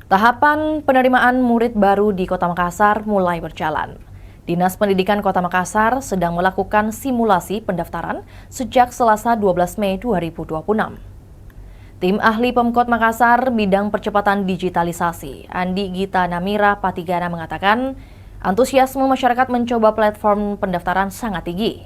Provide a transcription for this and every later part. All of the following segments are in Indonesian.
Tahapan penerimaan murid baru di Kota Makassar mulai berjalan. Dinas Pendidikan Kota Makassar sedang melakukan simulasi pendaftaran sejak Selasa 12 Mei 2026. Tim ahli Pemkot Makassar bidang percepatan digitalisasi, Andi Gita Namira Patigana mengatakan, antusiasme masyarakat mencoba platform pendaftaran sangat tinggi.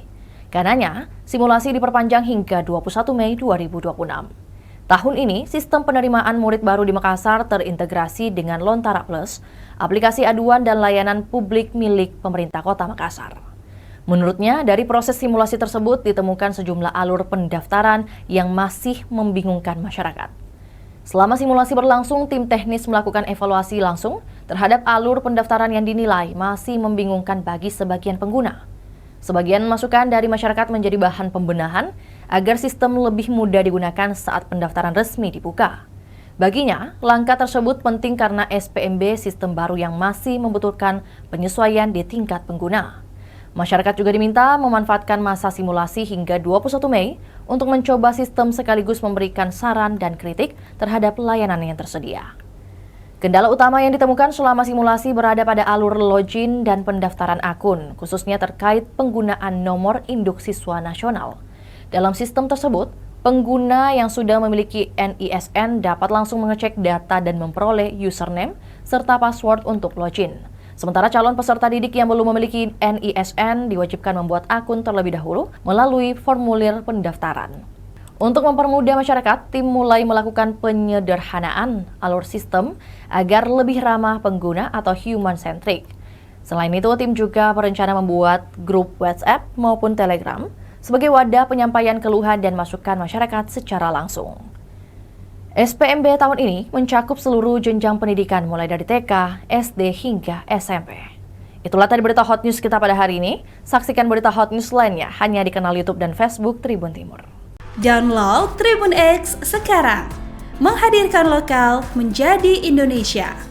Karenanya, simulasi diperpanjang hingga 21 Mei 2026. Tahun ini, sistem penerimaan murid baru di Makassar terintegrasi dengan Lontara Plus, aplikasi aduan dan layanan publik milik pemerintah Kota Makassar. Menurutnya, dari proses simulasi tersebut ditemukan sejumlah alur pendaftaran yang masih membingungkan masyarakat. Selama simulasi berlangsung, tim teknis melakukan evaluasi langsung terhadap alur pendaftaran yang dinilai masih membingungkan bagi sebagian pengguna. Sebagian masukan dari masyarakat menjadi bahan pembenahan agar sistem lebih mudah digunakan saat pendaftaran resmi dibuka. Baginya, langkah tersebut penting karena SPMB sistem baru yang masih membutuhkan penyesuaian di tingkat pengguna. Masyarakat juga diminta memanfaatkan masa simulasi hingga 21 Mei untuk mencoba sistem sekaligus memberikan saran dan kritik terhadap layanan yang tersedia. Kendala utama yang ditemukan selama simulasi berada pada alur login dan pendaftaran akun, khususnya terkait penggunaan nomor induk siswa nasional. Dalam sistem tersebut, pengguna yang sudah memiliki NISN dapat langsung mengecek data dan memperoleh username serta password untuk login. Sementara calon peserta didik yang belum memiliki NISN diwajibkan membuat akun terlebih dahulu melalui formulir pendaftaran. Untuk mempermudah masyarakat, tim mulai melakukan penyederhanaan alur sistem agar lebih ramah pengguna atau human-centric. Selain itu, tim juga berencana membuat grup WhatsApp maupun Telegram sebagai wadah penyampaian keluhan dan masukan masyarakat secara langsung. SPMB tahun ini mencakup seluruh jenjang pendidikan mulai dari TK, SD hingga SMP. Itulah tadi berita hot news kita pada hari ini. Saksikan berita hot news lainnya hanya di kanal YouTube dan Facebook Tribun Timur. Download Tribun X sekarang, menghadirkan lokal menjadi Indonesia.